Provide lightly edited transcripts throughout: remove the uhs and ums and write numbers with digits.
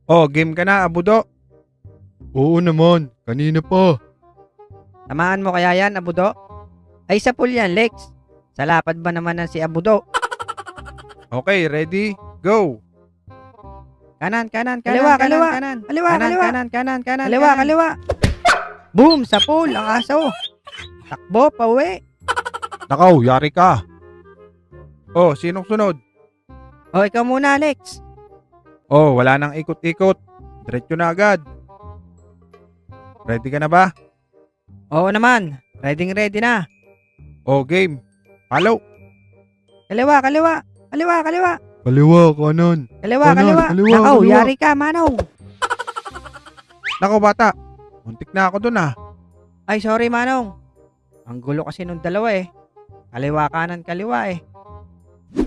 Oh, game ka na, Abudo? Oo naman, kanina pa. Tamaan mo kaya yan, Abudo? Ay, sa pool yan, Lex. Sa lapad ba naman na si Abudo? Okay, ready? Go! Kanan. Kaliwa, kaliwa. Kanan. Kaliwa, Kanan. Kaliwa, kaliwa. Boom! Sa pool, ang aso. Takbo, pauwi. Nakaw, yari ka. Oh, sinong sunod? O, ikaw muna, Lex. Oh, wala nang ikot-ikot. Diretso na agad. Ready ka na ba? Oo naman. Ready na. Oh, game. Follow. Kaliwa. Kaliwa, kanan. Kaliwa. Kaliwa, Nakaw, kaliwa. yari ka, Manong. Nako bata, muntik na ako dun ah. Ay, sorry, Manong. Ang gulo kasi nung dalawa eh. Kaliwa, kaliwa eh.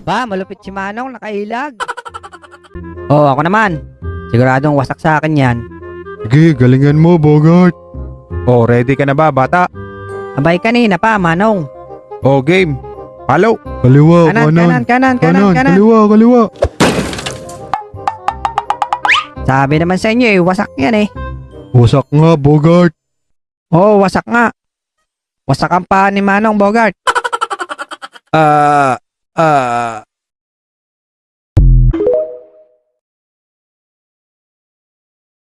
Ba, malupit si Manong, nakailag. Oo, ako naman. Siguradong wasak sa akin yan. Sige, galingan mo, Bogart. Oh, ready ka na ba bata? Abay, kanina pa, Manong. Oh, game. Follow. Kaliwa, Kanan. Kaliwa. Sabi naman sa inyo eh, wasak yan eh. Wasak nga, Bogart. Oo, wasak nga. Wasak ang paa ni Manong, Bogart.